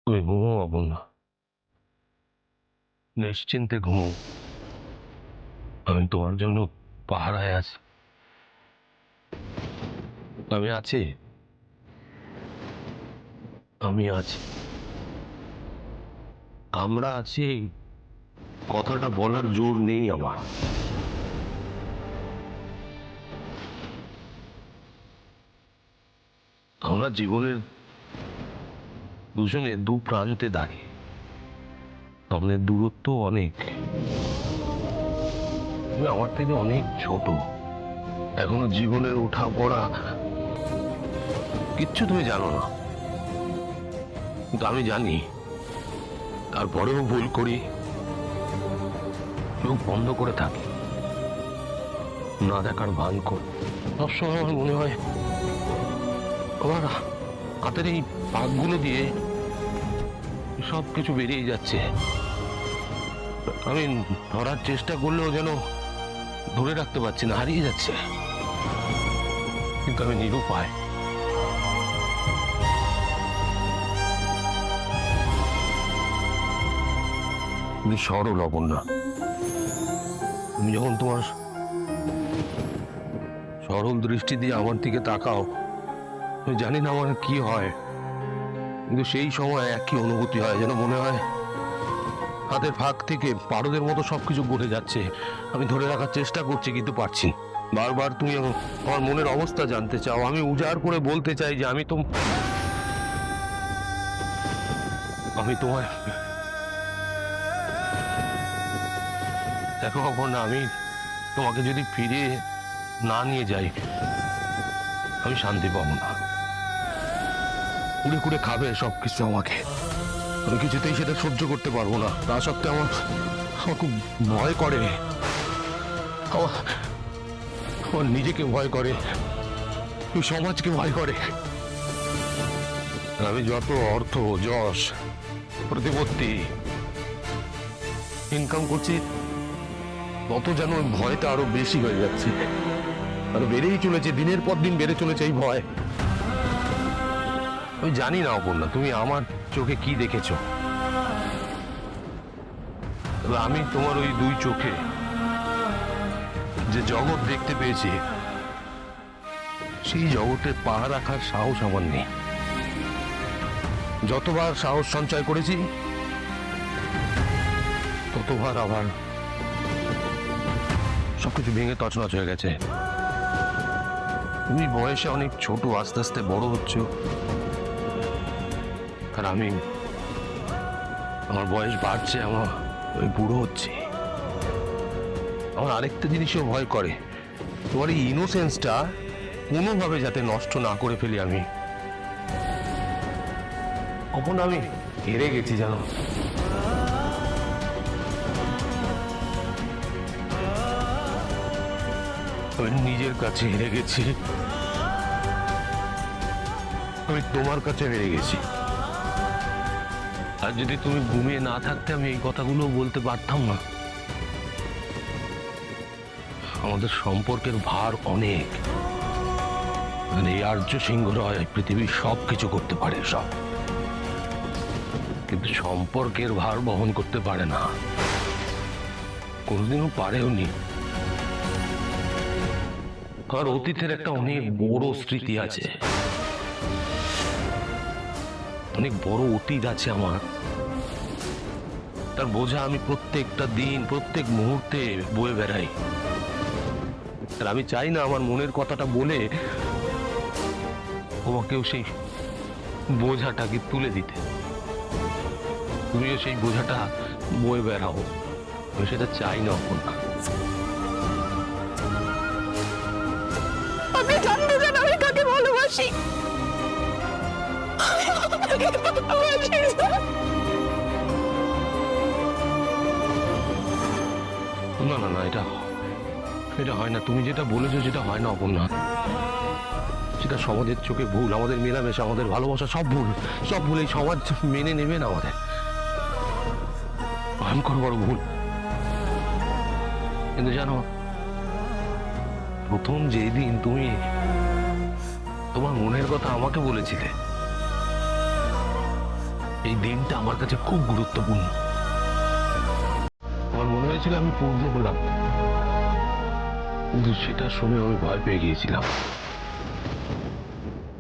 তুমি ঘুমো অপর্ণা, নিশ্চিন্তে ঘুমো। আমি তোমার জন্য পাহারায় আছি। আমি আছি, আমি আছি, আমরা আছি। কথাটা বলার জোর নেই আমার। আমরা জীবনের দুজনে দু প্রান্তে দাঁড়িয়ে, আমাদের দূরত্ব অনেক। তুমি আমার থেকে অনেক ছোট, এখনো জীবনের ওঠা পড়া কিচ্ছু তুমি জানো না, কিন্তু আমি জানি। তারপরেও ভুল করি, চোখ বন্ধ করে থাকি, না দেখার ভান করি। সবসময় আমার মনে হয় আমার হাতের এই পাকগুলো দিয়ে সব কিছু বেরিয়ে যাচ্ছে। আমি ধরার চেষ্টা করলেও যেন ধরে রাখতে পারছি না, হারিয়ে যাচ্ছে। কিন্তু আমি নিরুপায়। তুমি সরল অপর্ণা, তুমি যখন তোমার সরল দৃষ্টি দিয়ে আমার দিকে তাকাও, আমি জানি না আমার কি হয়, কিন্তু সেই সময় একই অনুভূতি হয়, যেন মনে হয় হাতের ফাঁক থেকে পারদের মতো সবকিছু গড়ে যাচ্ছে। আমি ধরে রাখার চেষ্টা করছি, কিন্তু পারছি না। বারবার তুমি আমার মনের অবস্থা জানতে চাও, আমি উজাড় করে বলতে চাই যে আমি তোমার দেখো অপর্ণা, আমি তোমাকে যদি ফিরিয়ে না নিয়ে যাই, আমি শান্তি পাবো না। কুড়ে কুড়ে খাবে সবকিছু আমাকে, আমি কিছুতেই সেটা সহ্য করতে পারবো না। তা সত্ত্বেও আমার আমার খুব ভয় করে, আমার আমার নিজেকে ভয় করে, সমাজকে ভয় করে। আমি যত অর্থ, যশ, প্রতিপত্তি ইনকাম করছি, তত যেন ওই ভয়টা আরো বেশি হয়ে যাচ্ছে, আরো বেড়েই চলেছে, দিনের পর দিন বেড়ে চলেছে এই ভয়। আমি জানি না অপর্ণা, তুমি আমার চোখে কি দেখেছো, তবে আমি তোমার ওই দুই চোখে যে জগৎ দেখতে পেয়েছি, সেই জগতে পা রাখার সাহস আমার নেই। যতবার সাহস সঞ্চয় করেছি, ততবার আবার সবকিছু ভেঙে তছনছ হয়ে গেছে। তুমি বয়সে অনেক ছোট, আস্তে আস্তে বড় হচ্ছ, আর আমার বয়স বাড়ছে, আমি বুড়ো হচ্ছি। আমার আরেকটা জিনিসও ভয় করে, তোমার এই ইনোসেন্সটা কোনোভাবে যাতে নষ্ট না করে ফেলি আমি। কখন আমি হেরে গেছি জানো, আমি নিজের কাছে হেরে গেছি, আমি তোমার কাছে হেরে গেছি। আর যদি তুমি ঘুমিয়ে না থাকতে, আমি এই কথাগুলো বলতে পারতাম না। আমাদের সম্পর্কের ভার অনেক, এই আর্য সিংহ রয় পৃথিবীর সব কিছু করতে পারে, সব, কিন্তু সম্পর্কের ভার বহন করতে পারে না, কোনোদিনও পারেও নি। আর অতীতের একটা অনেক বড় স্মৃতি আছে, অনেক বড় অতীত আছে আমার, তার বোঝা আমি প্রত্যেকটা দিন, প্রত্যেক মুহূর্তে বয়ে বেড়াই। আর আমি চাই না আমার মনের কথাটা বলে তোমাকেও সেই বোঝাটাকে তুলে দিতে, তুমিও সেই বোঝাটা বয়ে বেড়াও, আমি সেটা চাই না। অপর্ণা, আপনি জানতে চান আমি কাকে ভালোবাসি? না না না, এটা এটা হয় না। তুমি যেটা বলেছো সেটা হয় না অপর্ণা, সেটা সমাজের চোখে ভুল। আমাদের মেলামেশা, আমাদের ভালোবাসা সব ভুল, সব ভুল। এই সমাজ মেনে নেবে না আমাদের, ভয়ঙ্কর বড় ভুল। কিন্তু জানো, প্রথম যেদিন তুমি তোমার মনের কথা আমাকে বলেছিলে, এই দিনটা আমার কাছে খুব গুরুত্বপূর্ণ। আমার মনে হয়েছিল আমি পূর্ণ হলাম, কিন্তু সেটা শুনে আমি ভয় পেয়ে গিয়েছিলাম।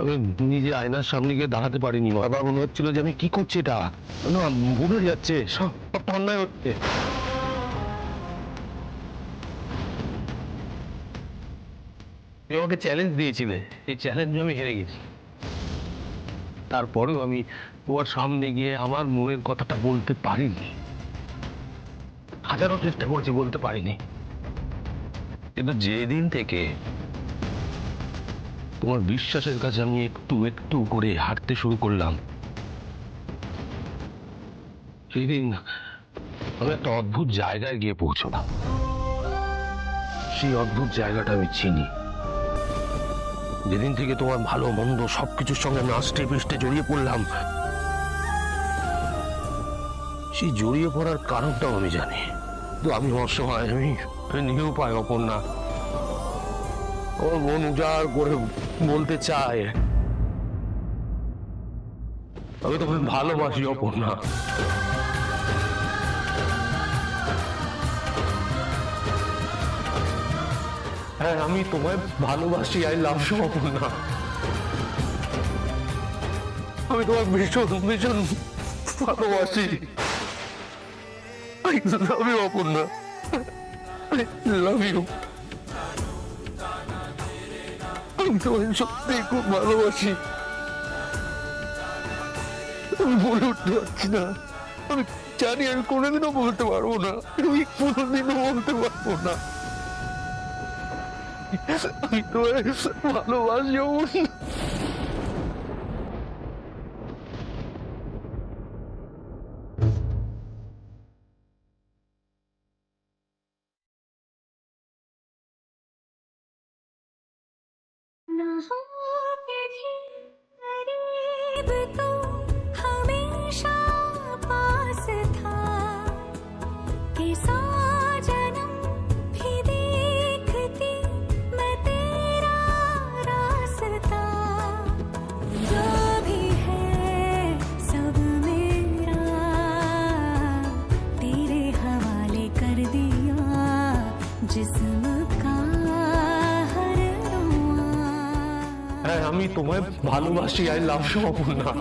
আমি নিজে আয়নার সামনে গিয়ে দাঁড়াতে পারিনি। বারবার মনে হচ্ছিল যে আমি কি করছি, এটা না ভুলে যাচ্ছে, সব অন্যায় হচ্ছে। তুমি আমাকে চ্যালেঞ্জ দিয়েছিলে, এই চ্যালেঞ্জে আমি হেরে গেছি। তারপরেও আমি তোমার সামনে গিয়ে আমার মনের কথাটা বলতে পারিনি। হাজারো চেষ্টা করেছি, বলতে পারিনি। কিন্তু যেদিন থেকে তোমার বিশ্বাসের কাছে আমি একটু একটু করে হাঁটতে শুরু করলাম, সেদিন আমি একটা অদ্ভুত জায়গায় গিয়ে পৌঁছলাম। সেই অদ্ভুত জায়গাটা আমি চিনি। যেদিন থেকে তোমার ভালো মন্দ সবকিছুর সঙ্গে আমি আষ্টে পৃষ্ঠে জড়িয়ে পড়লাম, সেই জড়িয়ে পড়ার কারণটাও আমি জানি। তো আমি অসহায়, আমি নিরুপায় অপর্ণা। আমার মন উজাড় করে বলতে চায়, আমি তোমায় ভালোবাসি অপর্ণা। হ্যাঁ, আমি তোমায় ভালোবাসি। I love you Aparna. আমি তোমায় ভীষণ ভীষণ ভালোবাসি। I love you Aparna. I love you. আমি তোমায় সত্যি খুব ভালোবাসি। আমি বলে উঠতে পারছি না। আমি জানি আমি কোনোদিনও বলতে পারবো না, আমি কোনোদিনও বলতে পারবো না। আমি তোমায় ভালোবাসি অপর্ণা। ना होंगे भी करीब तो हमेशा पास था कि 100 जन्म भी देखती मैं तेरा रास्ता। जो भी है सब मेरा तेरे हवाले कर दिया। जिस्म का हर रोआ হ্যাঁ, আমি তোমায় ভালোবাসি। I love you Aparna.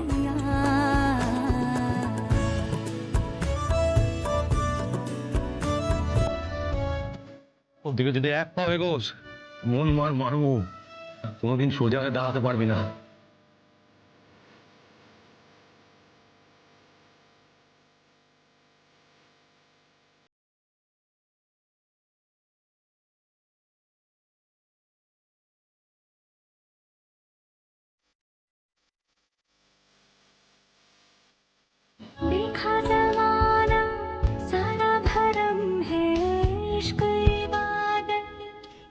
ওদিকে যদি এক পা এগোস, মন মার মারবো, কোনোদিন সোজা হয়ে দাঁড়াতে পারবি না। देखा जमाना सारा भरम है। इश्क इबादत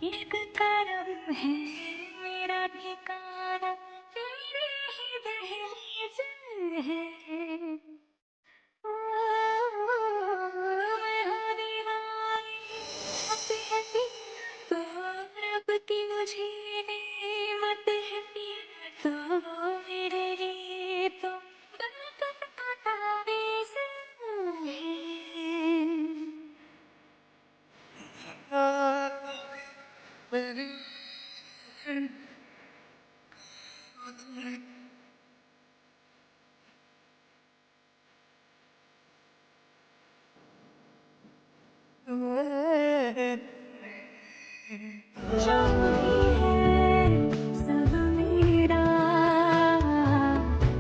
इश्क करम है। मेरा ठिकाना तेरे ही दहलीज है। ओ, मैं हूँ दीवानी मत है तो रबती मुझे मत है तो मेरे लिए तो जो भी है सब मेरा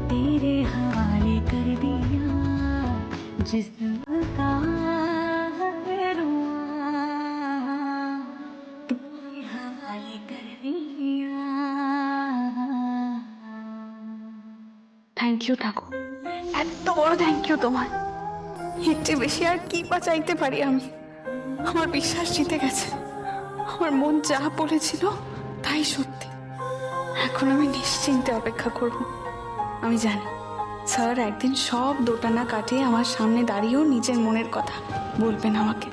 तेरे हवाले कर दिया। जिस्म का हर रोआ तेरे हवाले कर दिया। থ্যাংক ইউ ঠাকুর, এত বড় থ্যাংক ইউ তোমার। এর চেয়ে বেশি আর কি বা চাইতে পারি আমি? আমার বিশ্বাস জিতে গেছে। আমার মন যা বলেছিল তাই সত্যি। এখন আমি নিশ্চিন্তে অপেক্ষা করব। আমি জানি স্যার একদিন সব দোটানা কাটিয়ে আমার সামনে দাঁড়িয়েও নিজের মনের কথা বলবেন আমাকে।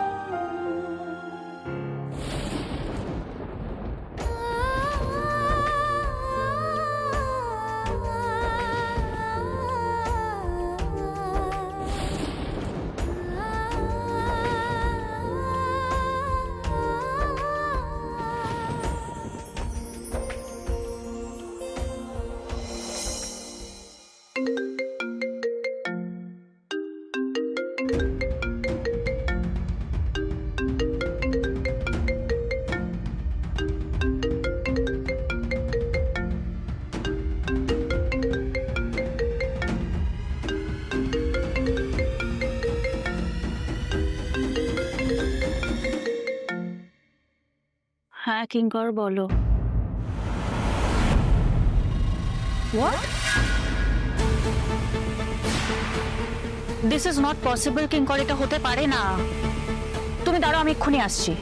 হ্যাঁ কিঙ্কর বলো। What? This is not possible কিঙ্কর, এটা হতে পারে না। তুমি দাঁড়াও, আমি এক্ষুনি আসছি।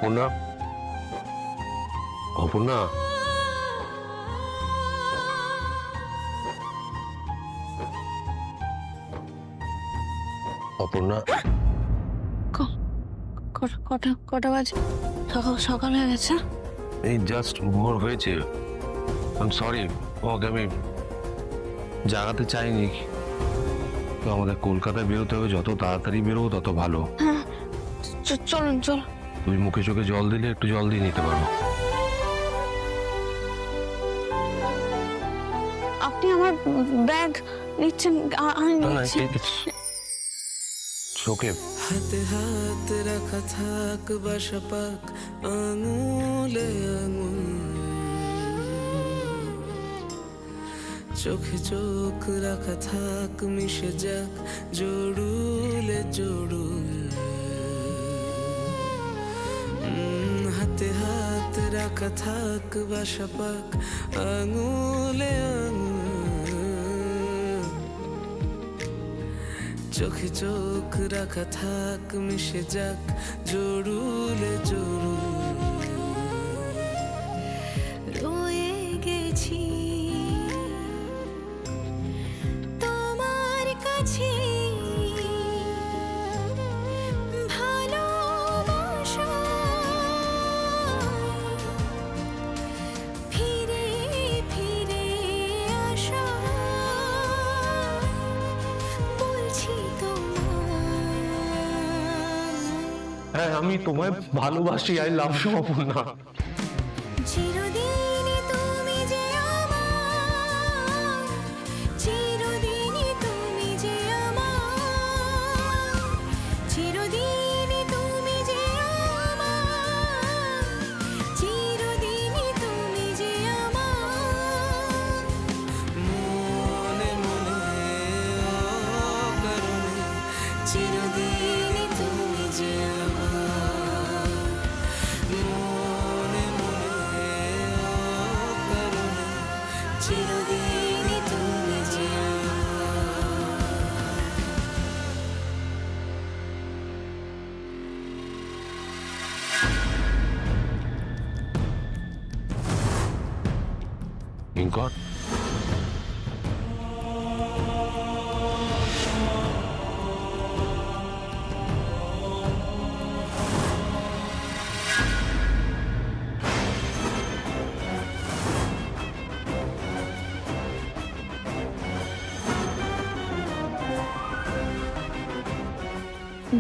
অপর্ণা, অপর্ণা, অপর্ণা, কটা বাজে? সকাল হয়ে গেছে। এই জাস্ট ভোর হয়েছে। আই সরি, ওকে আমি জাগাতে চাইনি। তো আমাদের কলকাতায় বেরোতে হবে, যত তাড়াতাড়ি বেরোবো তত ভালো। চলুন। তুমি মুখে চোখে জল দিলে একটু জল দিয়ে নিতে পারো। আপনি আমার ব্যাগ নিচ্ছেন? আমি নিচ্ছি। ওকে, হাতে হাত রাখা থাক বাসা পাক আঙুলে আঙুল, চোখে চোখ রাখা থাক মিশে যাক জড়ুলে জড়ুল। হাতে হাত রাখা থাক বাসা পাক আঙুলে আঙুল, চোখে চোখ রাখা থাক মিশে যাক জড়ুলে জড়ুল। রয়ে গেছি তোমার কাছে, ভালোবাসা ফিরে ফিরে আসা, বলছি তোমায় হ্যাঁ আমি তোমায় ভালোবাসি। I love you Aparna. চিরদিনই তুমি যে আমার, চিরদিনই তুমি যে আমার, চিরদিনই তুমি যে আমার, চিরদিনই তুমি যে আমার। মনে মনে অকারণে চিরদিনই তুমি যে আমার, মনে মনে অকারণে চিরদিনই তুমি যে কিঙ্কর,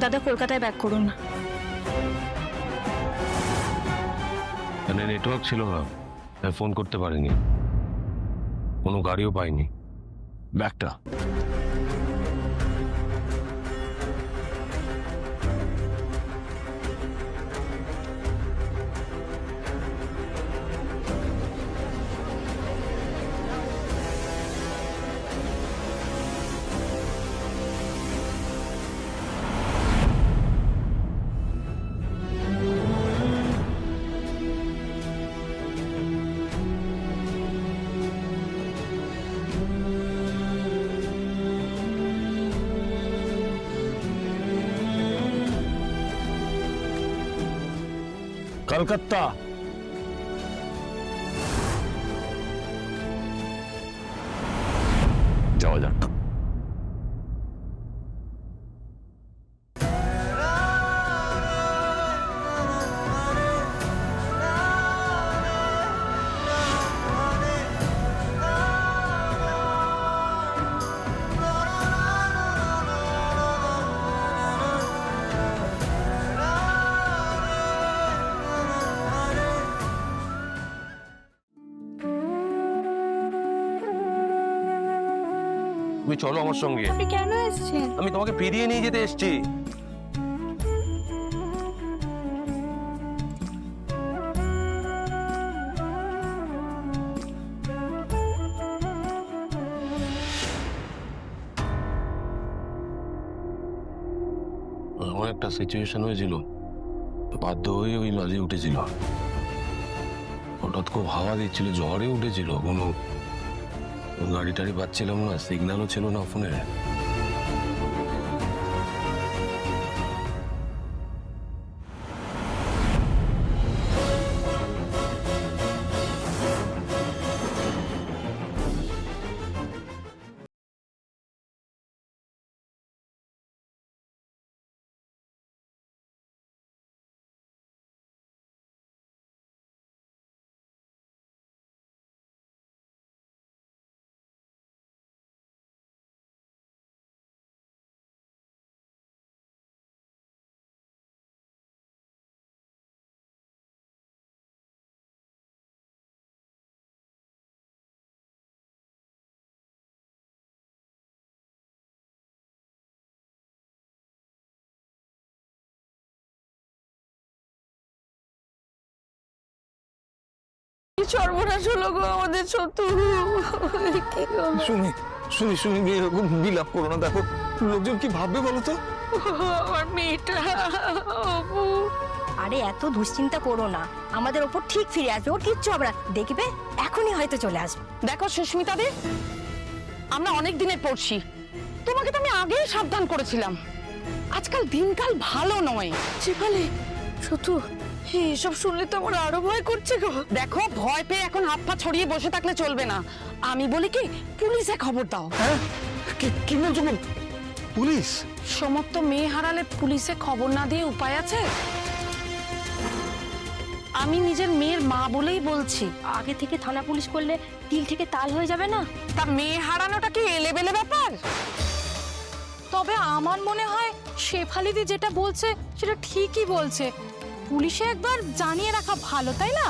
দাদা কলকাতায় ব্যাক করুন। এখানে নেটওয়ার্ক ছিল না, তাই ফোন করতে পারিনি, কোনো গাড়িও পাইনি। ব্যাগটা কলকাতা। যাওয়া যাক। তুমি চলো আমার সঙ্গে। আপনি কেন এসেছেন? আমি তোমাকে ফিরিয়ে নিয়ে যেতে এসেছি। এমন একটা সিচুয়েশন হয়েছিল, বাধ্য হয়ে ওই লজে উঠেছিল। হঠাৎ খুব হাওয়া দিচ্ছিল, ঝড়ে উঠেছিল, কোনো গাড়ি টাড়ি পাচ্ছিলাম না, সিগন্যালও ছিল না ফোনে। সর্বনাশ হলো গো আমাদের ছোট্ট। কি গো? শুনি শুনি শুনি এরকম বিলাপ করো না, দেখো লোকজন কি ভাববে বলো তো। আমার মেয়েটা অপু। আরে এত দুশ্চিন্তা করো না, আমাদের ওপর ঠিক ফিরে আসবে, ওর কিচ্ছু হবে না, দেখবে এখনই হয়তো চলে আসবে। দেখো সুস্মিতা দি, আমরা অনেক দিনের পড়ছি, তোমাকে তো আমি আগেই সাবধান করেছিলাম। আজকাল দিনকাল ভালো নয়। শিবালি, ছোটু, এসব শুনলে তো আমার আরো ভয় করছে গো। দেখো ভয় পেয়ে এখন হাত পা ছড়িয়ে বসে থাকলে চলবে না। আমি বলি কি, পুলিশে খবর দাও। হ্যাঁ কি বলছো? পুলিশ? সমস্ত মেয়ে হারালে পুলিশে খবর না দিয়ে উপায় আছে? আমি নিজের মেয়ের মা বলেই বলছি। আগে থেকে থানা পুলিশ করলে তিল থেকে তাল হয়ে যাবে না? তা মেয়ে হারানোটা কি এলেবেলে ব্যাপার? তবে আমার মনে হয় শেফালিদি যেটা বলছে সেটা ঠিকই বলছে, পুলিশে একবার জানিয়ে রাখা ভালো, তাই না?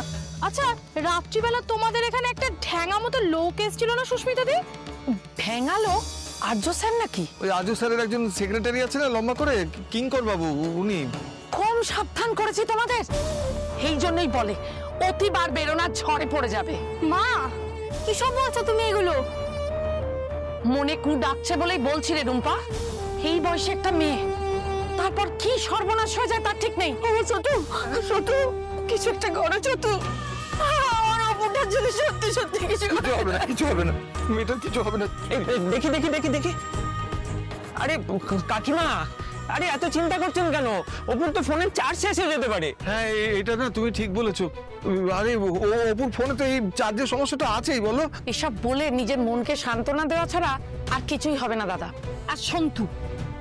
আচ্ছা, রাত্রিবেলা তোমাদের এখানে একটা ঢ্যাঙা মতো লোক এসেছিল না সুস্মিতা দি? ভেঙালো আর্য স্যার নাকি? ওই আজু স্যারের একজন সেক্রেটারি আছে না লম্বা করে, কিঙ্কর বাবু, উনি। কম সাবধান করেছি তোমাদের, এই জন্যই বলে অতিবার বেরোনা ঝড়ে পড়ে যাবে। মা, কি সব বলছো তুমি এগুলো? মনে কু ডাকছে বলেই বলছি রে রুম্পা, এই বয়সে একটা মেয়ে, তারপর কি সর্বনাশ হয়ে যায় তার ঠিক নেই। ছোটু, ছোটু, কিছু একটা করো ছোটু। আমার অপুটা যদি সত্যি সত্যি কিছু কিছু হবে না, কিছু হবে না, মেয়েটার কিছু হবে না। দেখি দেখি দেখি দেখি। আরে কাকিমা, আরে এত চিন্তা করছেন কেন? ওপর তো ফোনের চার্জ শেষ হয়ে যেতে পারে। হ্যাঁ এটা না তুমি ঠিক বলেছো। আরে অপুর ফোনে তো এই চার্জের সমস্যাটা আছেই, বলো। এসব বলে নিজের মনকে সান্ত্বনা দেওয়া ছাড়া আর কিছুই হবে না দাদা। আর সন্তু,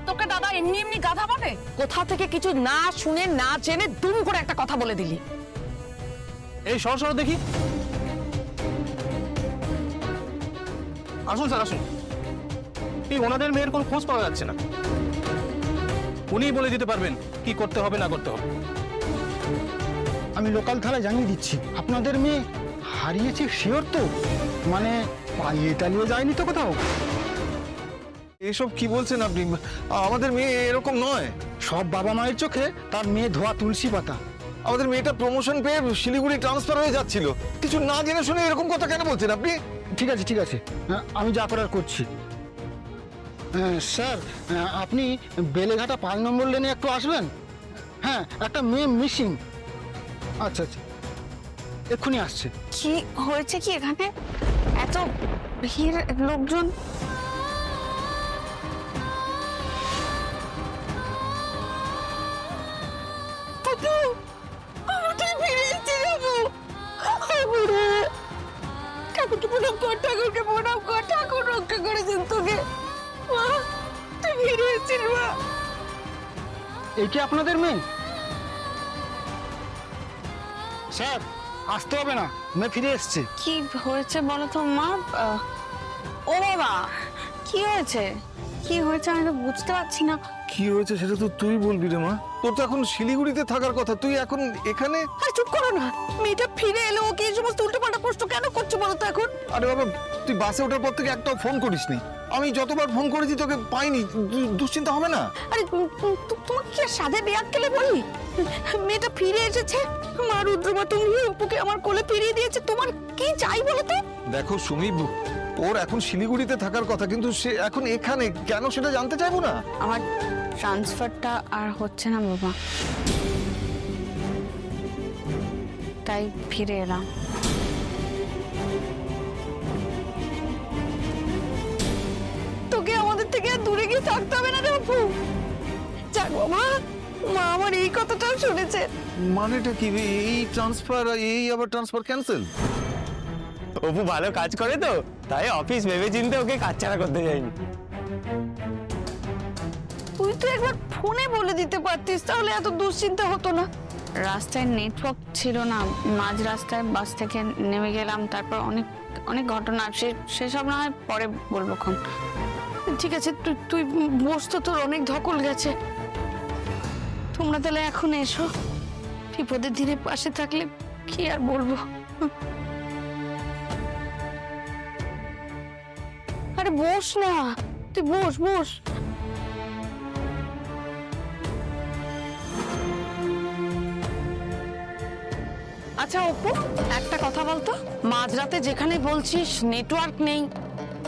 তোকে দাদা এমনি এমনি গাধা বলে? কোথা থেকে কিছু না শুনে না জেনে দুম করে একটা কথা বলে দিলি। এই সর সর দেখি। আসুন স্যার আসুন। এই ওনাদের মেয়ের কোনো খোঁজ পাওয়া যাচ্ছে না, উনিই বলে দিতে পারবেন কি করতে হবে না করতে হবে। আমি লোকাল থানায় জানিয়ে দিচ্ছি, আপনাদের মেয়ে হারিয়েছে শিওর তো? মানে পালিয়ে টালিয়ে যায়নি তো কোথাও? এসব কি বলছেন আপনি? আমাদের মেয়ে এরকম নয়। সব বাবা মায়ের চোখে তার মেয়ে ধোয়া তুলসী পাতা। আমাদের মেয়েটা প্রমোশন পেয়ে শিলিগুড়ি ট্রান্সফার হয়ে যাচ্ছিল, কিছু না জেনে শুনে এরকম কথা কেন বলছেন আপনি? ঠিক আছে ঠিক আছে, আমি যা করার করছি। স্যার, আপনি বেলেঘাটা 5 নম্বর লেনে একটু আসবেন। হ্যাঁ, একটা মেয়ে মিসিং। আচ্ছা আচ্ছা, এক্ষুনি আসছে। কি হয়েছে কি এখানে? এত ভিড়, লোকজন। ঠাকুরকে প্রণাম কর, ঠাকুরকে প্রণাম কর, ঠাকুর রক্ষা করেছেন তোকে। মা, তুই ফিরে এসেছিস মা। এই কি আপনাদের মেয়ে? স্যার, আসতে হবে না, মেয়ে ফিরে এসছে। কি হয়েছে বলো তো মা? ও বাবা, কি হয়েছে? কি হয়েছে আমি তো বুঝতে পারছি না। কি হয়েছে সেটা তো তুই বলবি রে মা, তোর তো এখন শিলিগুড়িতে থাকার কথা, তুই এখন এখানে। আরে চুপ করো না, মেয়েটা ফিরে এলো, ওকে এই সমস্ত উল্টোপাল্টা প্রশ্ন কেন করছো বলো তো এখন? আরে বাবা, তুই বাসে ওঠার পর থেকে একটাও ফোন করিসনি, আমি যতবার ফোন করেছি তোকে পাইনি, দুশ্চিন্তা হবে না? আরে তোমাকে কি আর সাধে বেয়াক গেলে বলি? মেয়েটা ফিরে এসেছে, মা রুদ্রমা তুমি অপুকে আমার কোলে ফিরিয়ে দিয়েছে, তোমার কি চাই বলো তো? দেখো সুমি, ওর এখন শিলিগুড়িতে থাকার কথা, কিন্তু সে এখন এখানে কেন সেটা জানতে চাইবো না? আমার ট্রান্সফারটা আর হচ্ছে না বাবা, তাই ফিরে এলাম। তোকে আমাদের থেকে আর দূরে গিয়ে থাকতে হবে না রে অপু। যাক বাবা, মা আমার এই কথাটাও শুনেছে। মানেটা কি এই ট্রান্সফার, এই আবার ট্রান্সফার ক্যান্সেল? অপু ভালো কাজ করে তো, তাই অফিস ভেবে চিন্তে ওকে কাজ ছাড়া করতে যায়নি। তুই তো একবার ফোনে বলে দিতে পারতিস, তাহলে এত দুশ্চিন্তা হতো না। রাস্তায় নেটওয়ার্ক ছিল না, মাঝ রাস্তায় বাস থেকে নেমে গেলাম, তারপর অনেক অনেক ঘটনা, সেসব না হয় পরে বলবো খন। ঠিক আছে, তুই বস তো, তোর অনেক ধকল গেছে। তোমরা তাহলে এখন এসো, বিপদের দিনে পাশে থাকলে কি আর বলবো। আরে বস না, তুই বস বস। আচ্ছা অপু, একটা কথা বলতো, মাঝরাতে যেখানে বলছিস নেটওয়ার্ক নেই,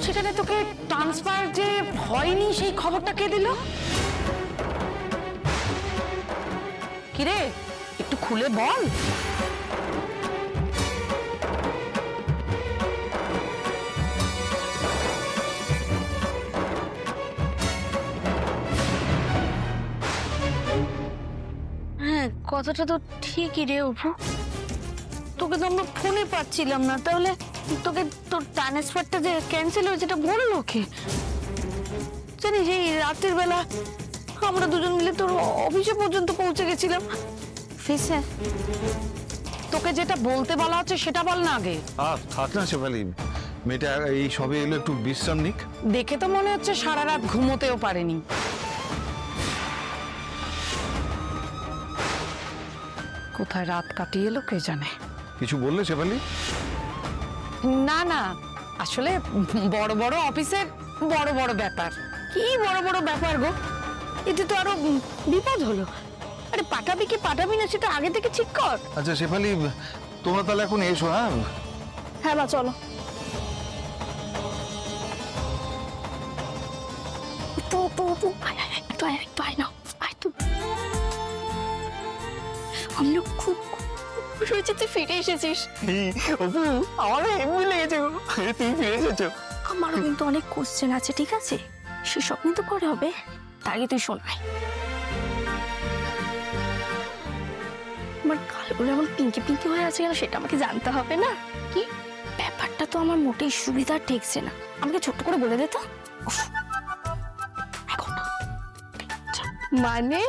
সেখানে তোকে ট্রান্সফার যে হয়নি সেই খবরটা কে দিল? কিরে, একটু খুলে বল। হ্যাঁ, কথাটা তো ঠিকই রে অপু। তোকে তো আমরা ফোনে পাচ্ছিলাম না, তাহলে তোকে তোর ট্রান্সফারটা যে ক্যান্সেল হয়েছে এটা বললো কে? জানিস এই রাতের বেলা আমরা দুজন মিলে তোর অফিসে পর্যন্ত পৌঁছে গেছিলাম। অফিসে? তোকে যেটা বলতে বলা হচ্ছে সেটা বল না আগে। থাক না শেফালি, মেয়েটা এই সবে এলো, একটু বিশ্রাম নিক। দেখে তো মনে হচ্ছে সারা রাত ঘুমোতেও পারেনি। কোথায় রাত কাটিয়ে এলো কে জানে। কিছু বললে শেফালি? না না, আসলে বড় বড় অফিসের বড় বড় ব্যাপার। কি বড় বড় ব্যাপার গো, এতে তো আরো বিপদ হলো। আরে পাঠাবি কি পাঠাবি না সেটা আগে থেকে ঠিক কর। আচ্ছা শেফালি, তোমরা তাহলে এখন এসো। হ্যাঁ হ্যাঁ মা, চলো। তো একটু আয় না, আয় তো। আমি খুব খুশি হয়েছি তুই ফিরে এসেছিস। অপু, আমার এমনি লেগেছে গো, তুই ফিরে এসেছো। আমারও কিন্তু অনেক কোশ্চেন আছে, ঠিক আছে? সেসব কিন্তু পরে হবে, তার আগে তুই শোনাই। আমার গালগুলো এমন পিঙ্কি পিঙ্কি হয়ে আছে কেন সেটা আমাকে জানতে হবে না? কি ব্যাপারটা তো আমার মোটেই সুবিধা ঠেকছে না, আমাকে ছোট্ট করে বলে দে তো। উফ, এখন না। মানে